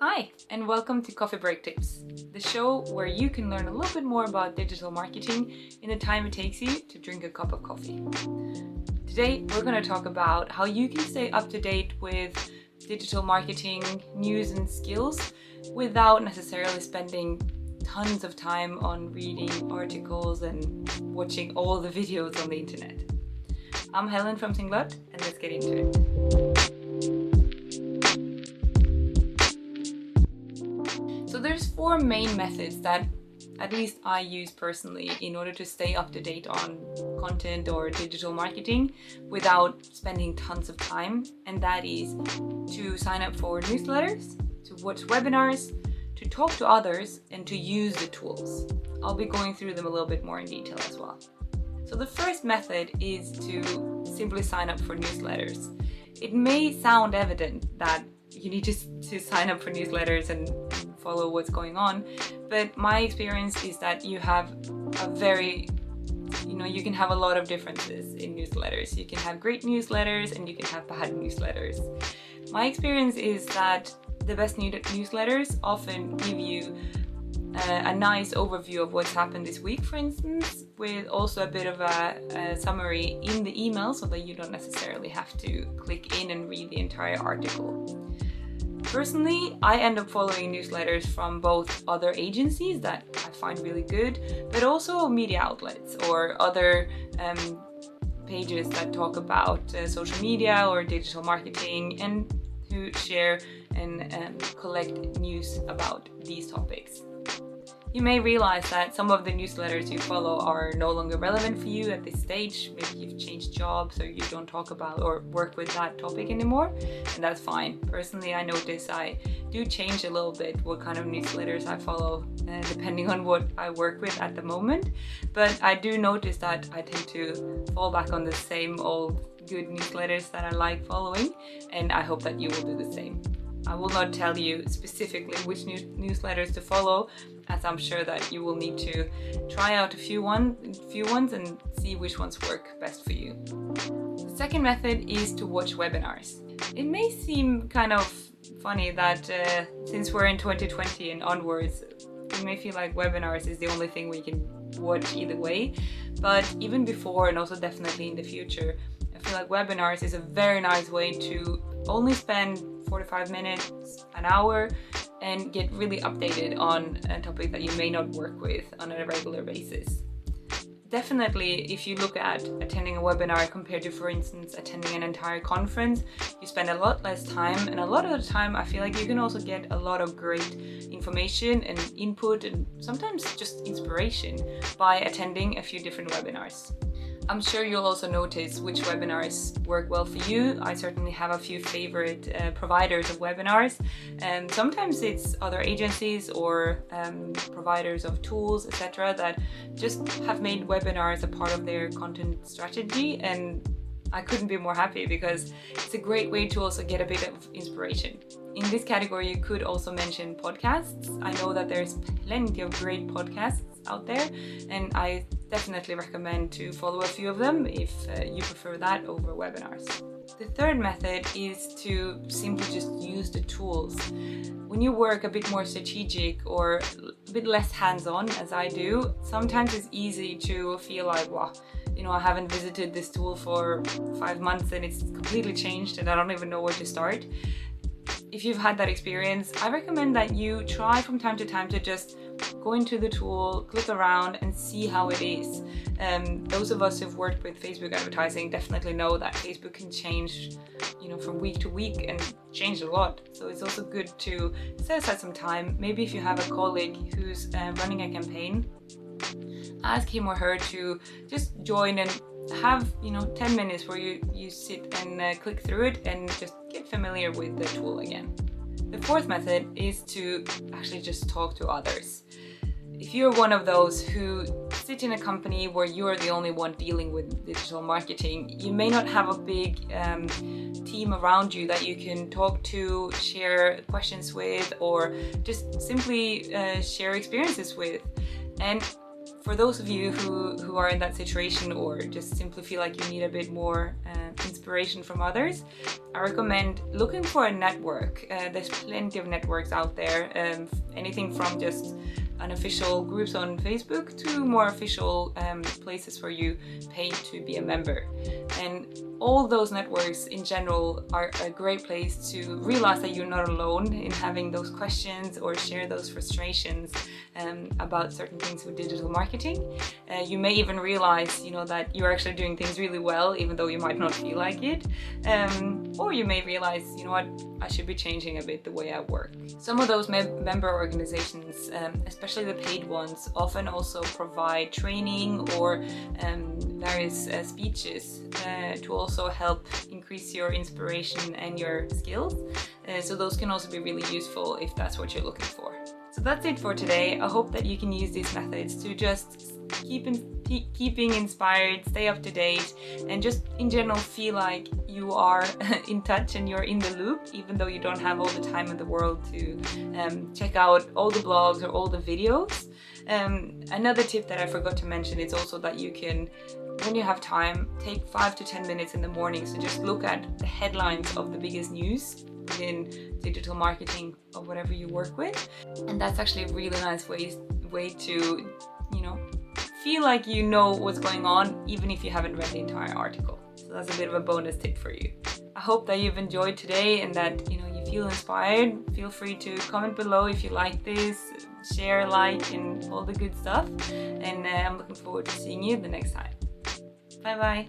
Hi, and welcome to Coffee Break Tips, the show where you can learn a little bit more about digital marketing in the time it takes you to drink a cup of coffee. Today, we're going to talk about how you can stay up to date with digital marketing news and skills without necessarily spending tons of time on reading articles and watching all the videos on the internet. I'm Helene from Singlot, and let's get into it. So there's 4 main methods that at least I use personally in order to stay up to date on content or digital marketing without spending tons of time. And that is to sign up for newsletters, to watch webinars, to talk to others, and to use the tools. I'll be going through them a little bit more in detail as well. So the first method is to simply sign up for newsletters. It may sound evident that you need to sign up for newsletters and follow what's going on, but my experience is that you have you can have a lot of differences in newsletters. You can have great newsletters and you can have bad newsletters. My experience is that the best newsletters often give you a nice overview of what's happened this week, for instance, with also a bit of a summary in the email so that you don't necessarily have to click in and read the entire article. Personally, I end up following newsletters from both other agencies that I find really good, but also media outlets or other pages that talk about social media or digital marketing and who share and collect news about these topics. You may realize that some of the newsletters you follow are no longer relevant for you at this stage. Maybe you've changed jobs or you don't talk about or work with that topic anymore, and that's fine. Personally, I notice I do change a little bit what kind of newsletters I follow depending on what I work with at the moment, but I do notice that I tend to fall back on the same old good newsletters that I like following, and I hope that you will do the same. I will not tell you specifically which newsletters to follow, as I'm sure that you will need to try out a few ones and see which ones work best for you. The second method is to watch webinars. It may seem kind of funny that since we're in 2020 and onwards, you may feel like webinars is the only thing we can watch either way, but even before and also definitely in the future, I feel like webinars is a very nice way to only spend 45 minutes, an hour, and get really updated on a topic that you may not work with on a regular basis. Definitely, if you look at attending a webinar compared to, for instance, attending an entire conference, you spend a lot less time, and a lot of the time I feel like you can also get a lot of great information and input and sometimes just inspiration by attending a few different webinars. I'm sure you'll also notice which webinars work well for you. I certainly have a few favorite providers of webinars, and sometimes it's other agencies or providers of tools, etc., that just have made webinars a part of their content strategy, and I couldn't be more happy because it's a great way to also get a bit of inspiration. In this category, you could also mention podcasts. I know that there's plenty of great podcasts out there, and I definitely recommend to follow a few of them if you prefer that over webinars. The third method is to simply just use the tools. When you work a bit more strategic or a bit less hands-on, as I do, sometimes it's easy to feel like, wow, I haven't visited this tool for 5 months and it's completely changed and I don't even know where to start. If you've had that experience, I recommend that you try from time to time to just go into the tool, click around and see how it is. Those of us who've worked with Facebook advertising definitely know that Facebook can change, from week to week and change a lot. So it's also good to set aside some time. Maybe if you have a colleague who's running a campaign, ask him or her to just join and have 10 minutes where you sit and click through it and just get familiar with the tool again. The fourth method is to actually just talk to others. If you're one of those who sit in a company where you're the only one dealing with digital marketing, you may not have a big team around you that you can talk to, share questions with, or just simply share experiences with. And for those of you who are in that situation or just simply feel like you need a bit more inspiration from others, I recommend looking for a network. There's plenty of networks out there, anything from just unofficial groups on Facebook to more official places where you pay to be a member. And all those networks in general are a great place to realize that you're not alone in having those questions or share those frustrations about certain things with digital marketing. You may even realize, that you're actually doing things really well, even though you might not feel like it. Or you may realize, what, I should be changing a bit the way I work. Some of those member organizations, especially the paid ones, often also provide training or various speeches to also help increase your inspiration and your skills. So those can also be really useful if that's what you're looking for. So that's it for today. I hope that you can use these methods to just keeping inspired, stay up to date, and just in general feel like you are in touch and you're in the loop, even though you don't have all the time in the world to check out all the blogs or all the videos. Another tip that I forgot to mention is also that you can, when you have time, take 5 to 10 minutes in the morning. So just look at the headlines of the biggest news within digital marketing or whatever you work with. And that's actually a really nice way to, feel like you know what's going on, even if you haven't read the entire article. So that's a bit of a bonus tip for you. I hope that you've enjoyed today and that, you feel inspired. Feel free to comment below if you like this, share, like, and all the good stuff. And I'm looking forward to seeing you the next time. Bye bye.